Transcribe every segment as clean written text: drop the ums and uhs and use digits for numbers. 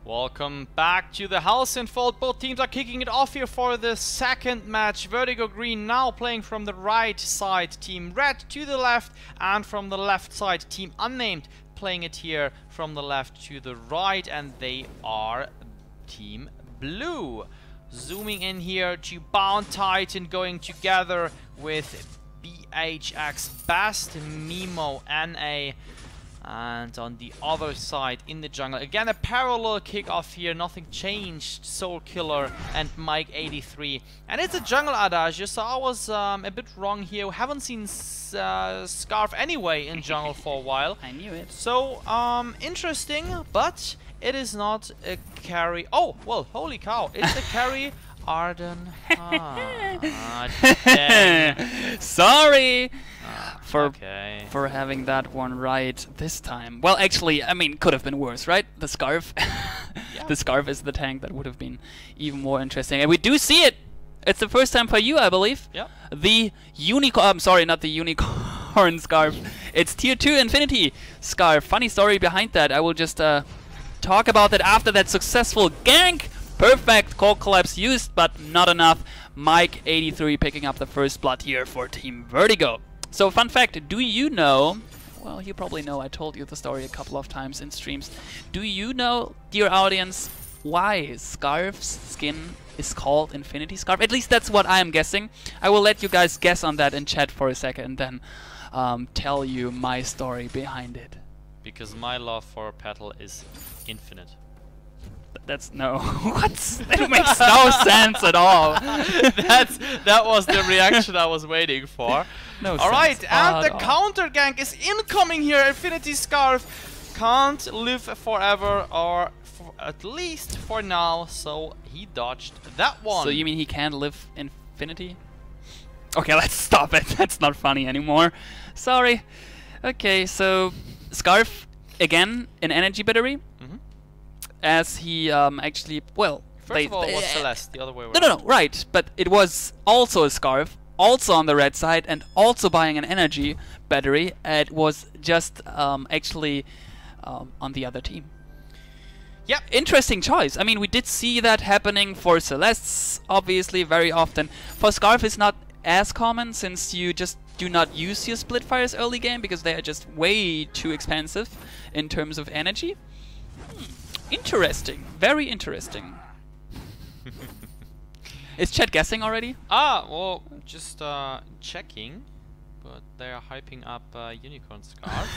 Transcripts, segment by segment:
Welcome back to the House in Fold. Both teams are kicking it off here for the second match. Vertigo Green now playing from the right side, Team Red to the left, and from the left side, Team UnNamed playing it here from the left to the right, and they are Team Blue. Zooming in here to Bound Titan going together with BHX Best, Mimo, NA. And on the other side in the jungle, again a parallel kickoff here, nothing changed. Soul Killer and Mike 83, and it's a jungle Adagio, so I was a bit wrong here. We haven't seen Scarf anyway in jungle for a while. I knew it. So interesting, but it is not a carry. Oh well, holy cow! It's a carry. Arden. Sorry Okay. for having that one right this time. Well, actually, I mean, could have been worse, right? The Scarf. Yeah. The Scarf is the tank. That would have been even more interesting. And we do see it. It's the first time for you, I believe. Yeah. The unicorn. I'm sorry, not the unicorn Scarf. It's tier 2 Infinity Scarf. Funny story behind that. I will just talk about that after that successful gank. Perfect core collapse used, but not enough. Mike 83 picking up the first blood here for Team Vertigo. So fun fact, do you know, well you probably know, I told you the story a couple of times in streams. Do you know, dear audience, why Scarf's skin is called Infinity Scarf? At least that's what I am guessing. I will let you guys guess on that in chat for a second and then tell you my story behind it. Because my love for Petal is infinite. That's no. What? That makes no sense at all. That was the reaction I was waiting for. No all right, sense and at the all. counter gank is incoming here. Infinity Scarf can't live forever, or at least for now. So he dodged that one. So you mean he can't live infinity? Okay, let's stop it. That's not funny anymore. Sorry. Okay, so Scarf again in energy battery. As he actually, well, First of all, it was Celeste, the other way around. No, right, but it was also a Scarf, also on the red side, and also buying an energy battery. It was just actually on the other team. Yeah, interesting choice. I mean, we did see that happening for Celeste's, obviously, very often. For Scarf, it's not as common, since you just do not use your Splitfires early game, because they are just way too expensive in terms of energy. Interesting. Very interesting. Is chat guessing already? Well, just checking. But they are hyping up Unicorn Scarf.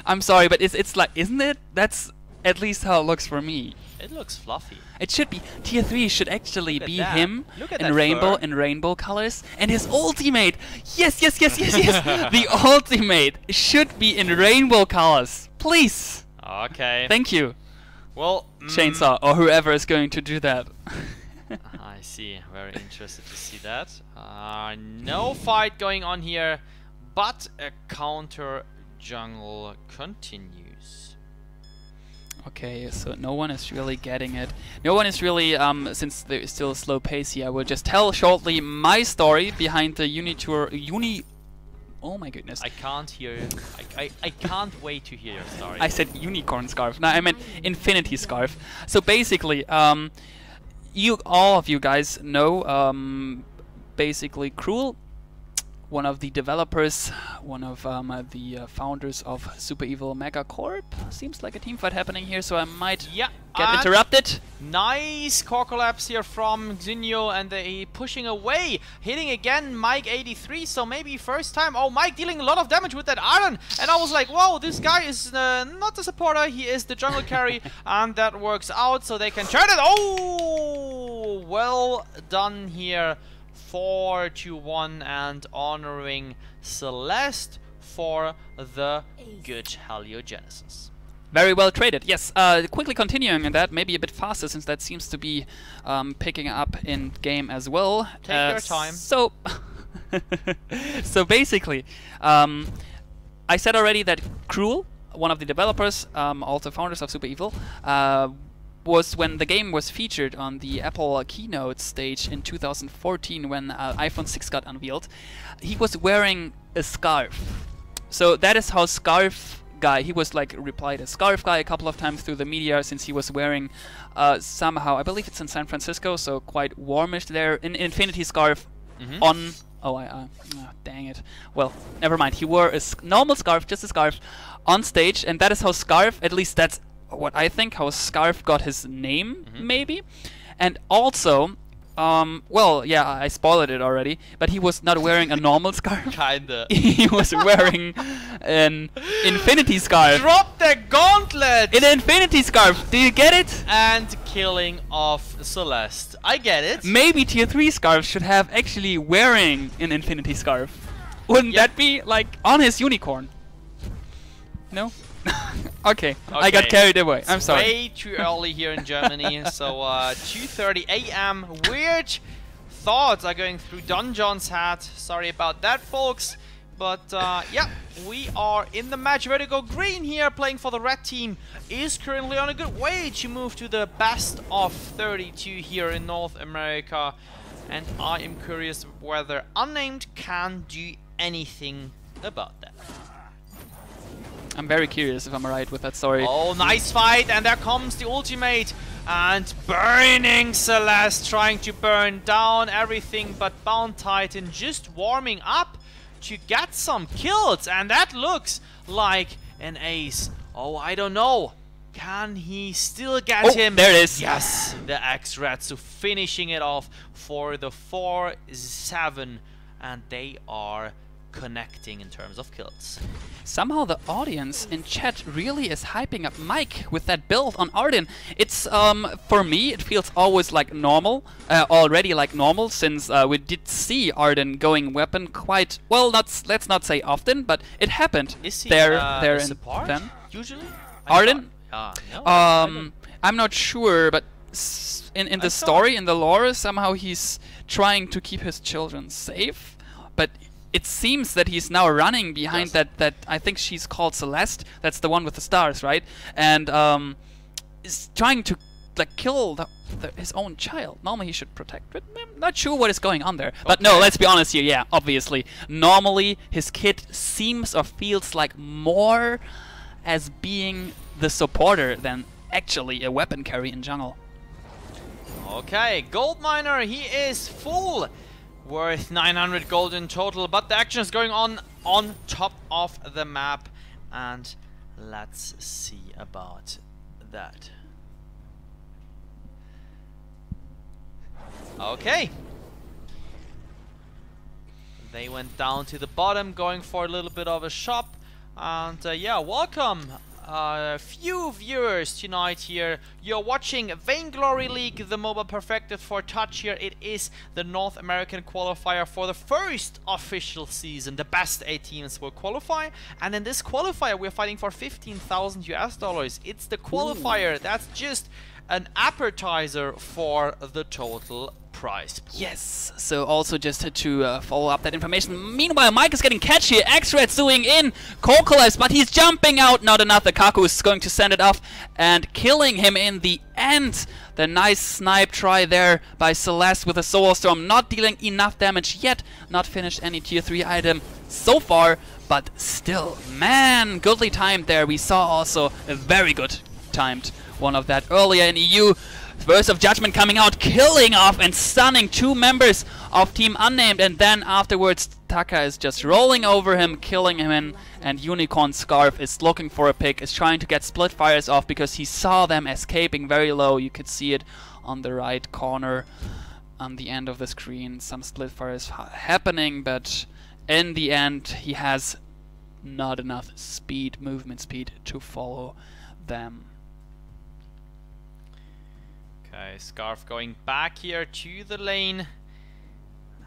I'm sorry, but it's like, isn't it? That's at least how it looks for me. It looks fluffy. It should be. Tier 3 should actually be that. him Look at in that rainbow, fur. in rainbow colors. And his ultimate! Yes! The ultimate should be in rainbow colors. Please! Okay. Thank you. Well, Chainsaw, or whoever is going to do that. I see. Very interested to see that. No fight going on here, but a counter jungle continues. Okay, so no one is really getting it. No one is really, since there is still a slow pace here, I will just tell shortly my story behind the Oh my goodness. I can't hear. I can't wait to hear your story. I said Unicorn Scarf. No, I meant Infinity Scarf. So basically, all of you guys know, basically Cruel, one of the developers, one of the founders of Super Evil Mega Corp. Seems like a team fight happening here, so I might get interrupted. Nice core collapse here from Zinio, and they pushing away, hitting again Mike 83. So maybe first time. Oh, Mike dealing a lot of damage with that Iron, and I was like, whoa, this guy is not the supporter, he is the jungle carry, and that works out. So they can turn it. Oh, well done here. 4-1 and honoring Celeste for the good Heliogenesis. Very well traded. Yes, quickly continuing on that, maybe a bit faster, since that seems to be picking up in game as well. Take your time. So, so basically, I said already that Cruel, one of the developers, also founders of Super Evil, was when the game was featured on the Apple keynote stage in 2014 when iPhone 6 got unveiled. He was wearing a scarf. So that is how Scarf guy. He was like replied as Scarf Guy a couple of times through the media since he was wearing somehow, I believe it's in San Francisco, so quite warmish there, an Infinity Scarf on... Oh, dang it. Well, never mind. He wore a normal scarf, just a scarf, on stage, and that is how Scarf, at least that's what I think, how Scarf got his name, maybe. And also, well, yeah, I spoiled it already, but he was not wearing a normal scarf. Kinda. He was wearing an Infinity Scarf. Drop the gauntlet! An Infinity Scarf, do you get it? And killing off Celeste. I get it. Maybe tier 3 scarves should have actually wearing an Infinity Scarf. Wouldn't that be like on his unicorn? No? Okay, I got carried away. I'm sorry. Way too early here in Germany. So 2:30 a.m. Weird thoughts are going through Donjon's hat. Sorry about that, folks. But yeah, we are in the match. Vertigo Green here, playing for the red team, is currently on a good way to move to the best of 32 here in North America. And I am curious whether UnNamed can do anything about that. I'm very curious if I'm right with that story. Oh, nice fight, and there comes the ultimate. And burning Celeste, trying to burn down everything but Bound Titan, just warming up to get some kills. And that looks like an ace. Oh, I don't know. Can he still get him? There it is. Yes, the X-Red. So finishing it off for the 4-7. And they are connecting in terms of kills. Somehow the audience in chat really is hyping up Mike with that build on Arden. It's, for me, it feels always like normal, already like normal, since we did see Arden going weapon quite, well, let's not say often, but it happened. Is he there a in support, then. usually? Arden? No, I'm not sure, but in the story, in the lore, somehow he's trying to keep his children safe, but it seems that he's now running behind that I think she's called Celeste. That's the one with the stars, right? And is trying to like kill his own child. Normally he should protect it. I'm not sure what is going on there. But no, let's be honest here. Yeah, obviously. Normally his kid seems or feels like more as being the supporter than actually a weapon carry in jungle. Okay, Gold Miner, he is full. Worth 900 gold in total, but the action is going on top of the map, and let's see about that. Okay. They went down to the bottom, going for a little bit of a shop, and yeah, welcome. Few viewers tonight here. You're watching Vainglory League, the mobile perfected for touch here. It is the North American qualifier for the first official season. The best 8 teams will qualify, and in this qualifier we're fighting for 15,000 US dollars. It's the qualifier. That's just an appetizer for the total prize pool. Yes, so also just to follow up that information. Meanwhile, Mike is getting catch here. X-Red's doing in Cocolas, but he's jumping out. Not enough. The Kaku is going to send it off and killing him in the end. The nice snipe try there by Celeste with a Soul Storm, not dealing enough damage yet. Not finished any tier 3 item so far, but still, man, goodly timed there. We saw also a very good timed one of that earlier in EU. Verse of Judgment coming out, killing off and stunning 2 members of Team UnNamed, and then afterwards Taka is just rolling over him, killing him in, and Unicorn Scarf is looking for a pick, is trying to get split fires off because he saw them escaping very low. You could see it on the right corner on the end of the screen, some split fires happening, but in the end he has not enough speed, movement speed, to follow them. Okay, Scarf going back here to the lane,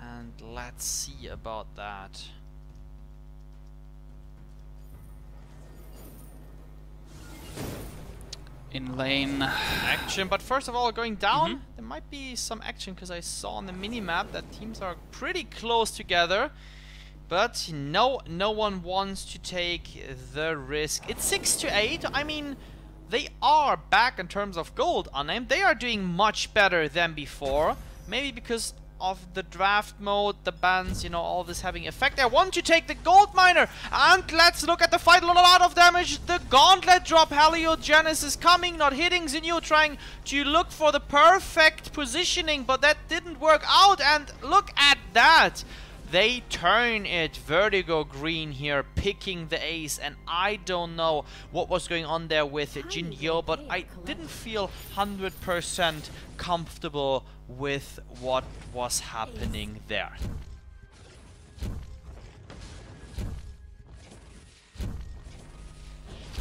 and let's see about that. In lane action, but first of all, going down, there might be some action because I saw on the minimap that teams are pretty close together, but no one wants to take the risk. It's 6 to 8. I mean, they are back in terms of gold, UnNamed. They are doing much better than before. Maybe because of the draft mode, the bans, you know, all this having effect. I want to take the gold miner, and let's look at the fight. A lot of damage. The gauntlet drop. Haliogenesis coming, not hitting. Zinio trying to look for the perfect positioning, but that didn't work out. And look at that. They turn it. Vertigo green here picking the ace, and I don't know what was going on there with Jinyo, but I didn't feel 100% comfortable with what was happening there.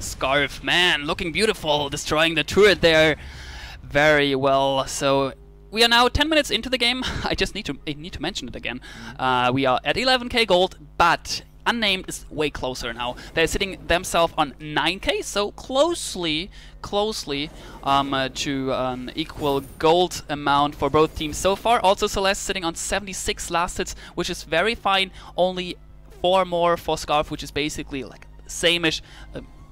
Scarf, man, looking beautiful, destroying the turret there very well. So we are now 10 minutes into the game. I need to mention it again. We are at 11k gold, but UnNamed is way closer now. They're sitting themselves on 9k, so closely to an equal gold amount for both teams so far. Also Celeste sitting on 76 last hits, which is very fine. Only 4 more for Scarf, which is basically like same-ish.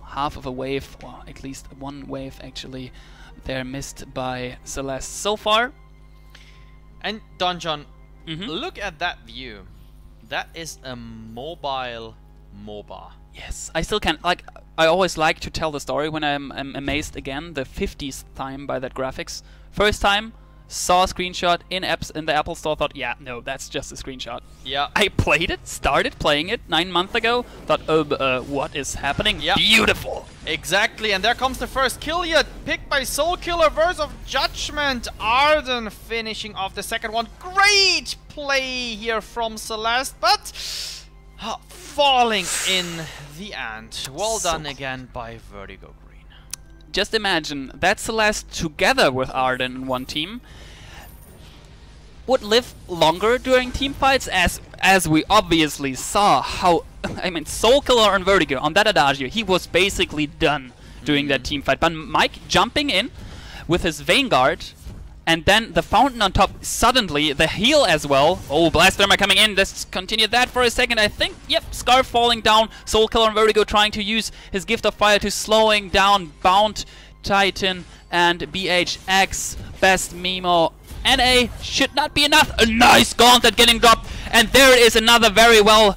Half of a wave, well, at least 1 wave actually. They're missed by Celeste so far. And Donjon, look at that view. That is a mobile MOBA. Yes, I still can't, like, I always like to tell the story when I'm amazed again, the 50th time by that graphics. First time, saw a screenshot in the Apple Store, thought, yeah, no, that's just a screenshot. Yeah. I played it, started playing it 9 months ago, thought, what is happening? Yeah. Beautiful! Exactly, and there comes the first kill yet, picked by Soul Killer, Verse of Judgment. Arden finishing off the second one. Great play here from Celeste, but falling in the end. Well done again by Vertigo Green. Just imagine that Celeste together with Arden in one team would live longer during team fights, as we obviously saw how, I mean, Soul Killer and Vertigo on that Adagio, he was basically done during that team fight. But Mike jumping in with his Vanguard, and then the Fountain on top, suddenly the heal as well. Oh, Blastomer coming in. Let's continue that for a second. I think, yep, Scarf falling down. Soul Killer and Vertigo trying to use his Gift of Fire to slowing down Bound Titan and BHX. Best Mimo. NA should not be enough. A nice Gauntlet getting dropped. And there is another very well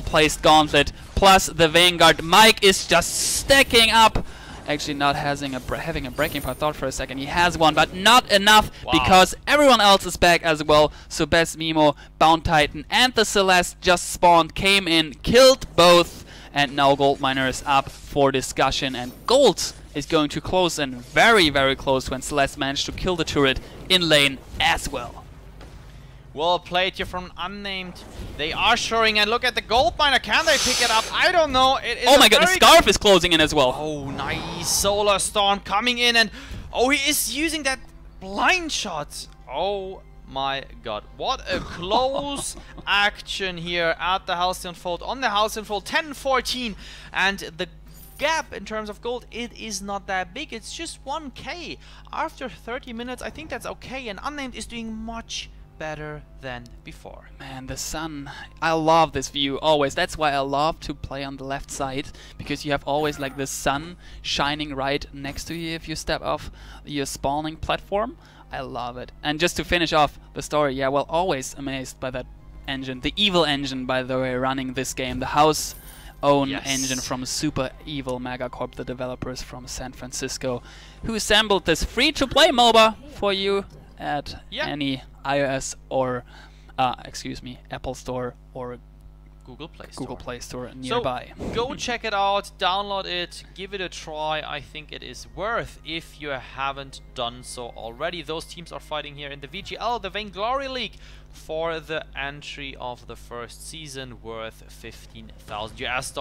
placed Gauntlet. Plus the Vanguard. Mike is just stacking up. Actually not having a breaking point. Thought for a second he has one, but not enough because everyone else is back as well. So Best Mimo, Bound Titan, and the Celeste just spawned, came in, killed both, and now Gold Miner is up for discussion. And Gold is going to close in very close when Celeste managed to kill the turret in lane as well. Well played here from UnNamed. They are showing, and look at the gold miner. Can they pick it up? I don't know. It is oh my god, the Scarf is closing in as well. Oh, nice. Solar Storm coming in, and oh, he is using that blind shot. Oh my god. What a close action here at the Halcyon Fold. On the Halcyon Fold, 10-14. And the gap in terms of gold, it is not that big. It's just 1k. After 30 minutes, I think that's okay. And UnNamed is doing much better than before. Man, the sun. I love this view always. That's why I love to play on the left side, because you have always like the sun shining right next to you if you step off your spawning platform. I love it. And just to finish off the story, yeah, well, always amazed by that engine. The evil engine, by the way, running this game. The house own engine from Super Evil Megacorp, the developers from San Francisco, who assembled this free-to-play MOBA for you at any iOS or, excuse me, Apple Store or Google Play Store nearby. So go check it out, download it, give it a try. I think it is worth if you haven't done so already. Those teams are fighting here in the VGL, the Vainglory League, for the entry of the first season, worth $15,000 US.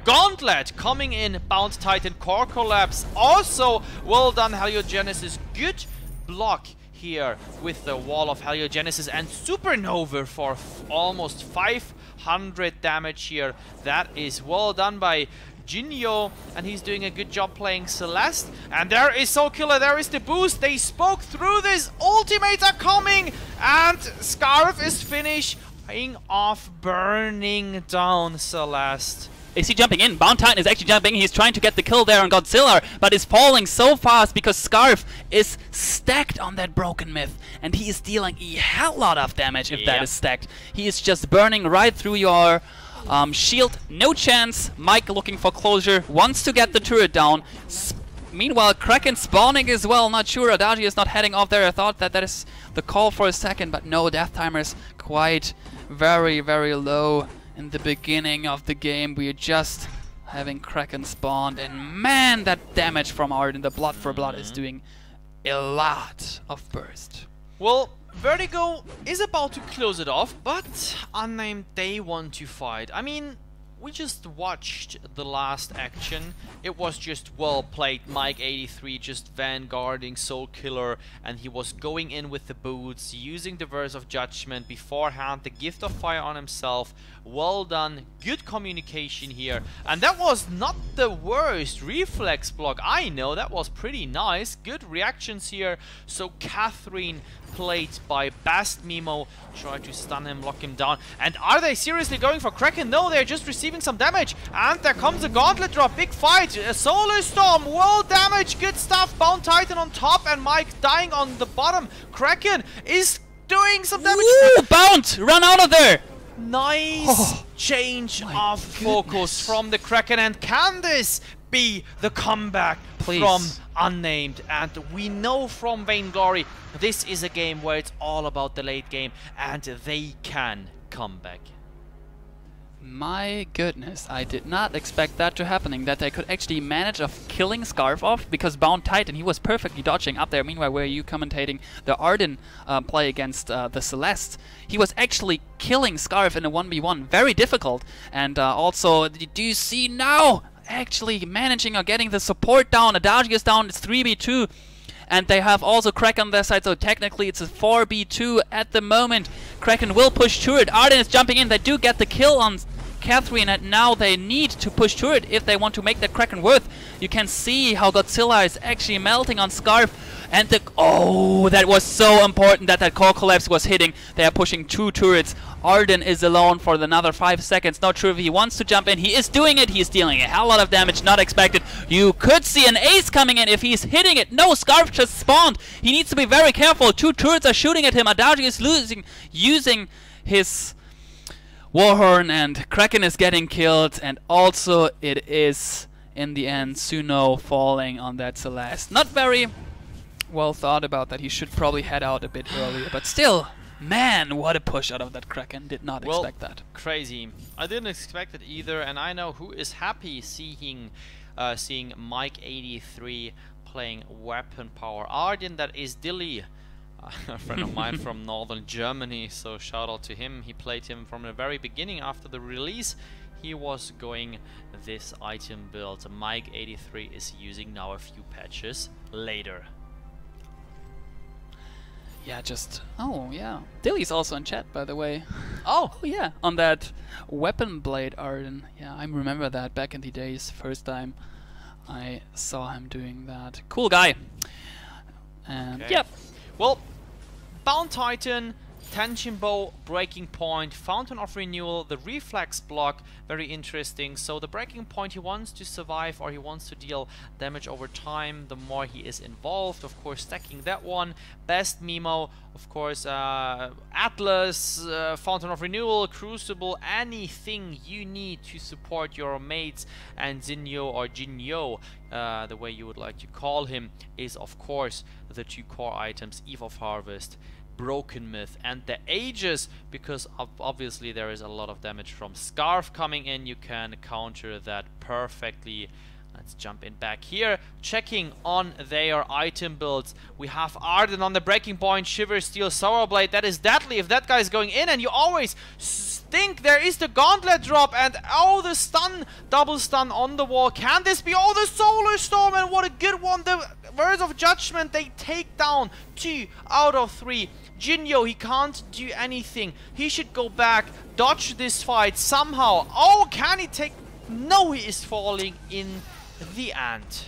Gauntlet coming in, Bound Titan Core Collapse. Also, well done, Haliogenesis. Good block here with the Wall of Haliogenesis and Supernova for almost 500 damage here. That is well done by Jinyo, and he's doing a good job playing Celeste. And there is Soul Killer, there is the boost. They spoke through this. Ultimates are coming, and Scarf is finishing off, burning down Celeste. Is he jumping in? Bound Titan is actually jumping in. He's trying to get the kill there on Godzilla, but is falling so fast because Scarf is stacked on that broken myth, and he is dealing a hell lot of damage if that is stacked. He is just burning right through your shield. No chance. Mike looking for closure, wants to get the turret down. Meanwhile, Kraken spawning as well. Not sure. Adagi is not heading off there. I thought that is the call for a second, but no, death timers quite very, very low in the beginning of the game. We are just having Kraken spawned, and man, that damage from Arden, the blood for blood, is doing a lot of burst. Well, Vertigo is about to close it off, but UnNamed, they want to fight. I mean, we just watched the last action. It was just well played. Mike83 just vanguarding Soul Killer, and he was going in with the boots, using the Verse of Judgment beforehand, the Gift of Fire on himself. Well done, good communication here. And that was not the worst reflex block. I know, that was pretty nice. Good reactions here. So Catherine, played by Bast Mimo, try to stun him, lock him down. And are they seriously going for Kraken? No, they're just receiving some damage. And there comes a gauntlet drop, big fight. A Solar Storm, well damaged, good stuff. Bound Titan on top and Mike dying on the bottom. Kraken is doing some damage. Ooh, Bound, run out of there. Nice change of focus from the Kraken. And can this be the comeback from UnNamed? And we know from Vainglory, this is a game where it's all about the late game, and they can come back. My goodness, I did not expect that to happening, that they could actually manage of killing Scarf off, because Bound Titan, he was perfectly dodging up there. Meanwhile, were you commentating the Arden play against the Celeste, he was actually killing Scarf in a 1v1, very difficult. And also, do you see now, actually managing or getting the support down. Adagi is down, it's 3v2. And they have also Kraken on their side, so technically it's a 4v2 at the moment. Kraken will push turret. Arden is jumping in. They do get the kill on Catherine, and now they need to push turret if they want to make that Kraken worth. You can see how Godzilla is actually melting on Scarf. And the... oh, that was so important that that core collapse was hitting. They are pushing 2 turrets. Arden is alone for another 5 seconds. Not sure if he wants to jump in. He is doing it. He's dealing a hell lot of damage. Not expected. You could see an ace coming in if he's hitting it. No, Scarf just spawned. He needs to be very careful. 2 turrets are shooting at him. Adagi is using his Warhorn, and Kraken is getting killed. And also it is, in the end, Suno falling on that Celeste. Not very well thought about that. He should probably head out a bit earlier, but still, man, what a push out of that Kraken. Did not expect that. Crazy. I didn't expect it either, and I know who is happy seeing Mike83 playing weapon power. Arden, that is Dilly, a friend of mine from northern Germany, so shout out to him. He played him from the very beginning after the release. He was going this item build. Mike83 is using now a few patches later. Yeah, just... oh, yeah. Dilly's also in chat, by the way. Oh, yeah. On that Weapon Blade Arden. Yeah, I remember that back in the days. First time I saw him doing that. Cool guy. And, okay. Yep. Well, Bound Titan, Tension Bow, Breaking Point, Fountain of Renewal, the Reflex block, very interesting. So the Breaking Point, he wants to survive, or he wants to deal damage over time the more he is involved. Of course, stacking that one. Best Mimo, of course, Atlas, Fountain of Renewal, Crucible, anything you need to support your mates. And Zinyo, or Jinyo, the way you would like to call him, is of course the 2 core items, Eve of Harvest, Broken Myth, and the Aegis, because obviously there is a lot of damage from Scarf coming in. You can counter that perfectly. Let's jump in back here, checking on their item builds. We have Arden on the Breaking Point, Shiver, Steel, Sour Blade. That is deadly if that guy is going in, and you always think there is the Gauntlet drop, and oh, the stun, double stun on the wall. Can this be? Oh, the Solar Storm, and what a good one. The Words of Judgment, they take down 2 out of 3. Jinyo, he can't do anything. He should go back, dodge this fight somehow. Oh, can he take... no, he is falling in the end.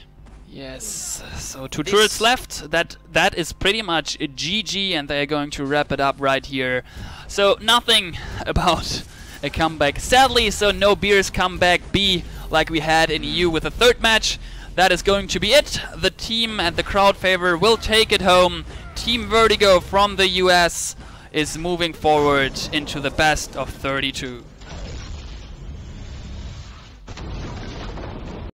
Yes, so 2 turrets left. That is pretty much a GG, and they're going to wrap it up right here. So nothing about a comeback. Sadly, so no beers comeback B like we had in EU with the third match. That is going to be it. The team and the crowd favor will take it home. Team Vertigo from the US is moving forward into the best of 32.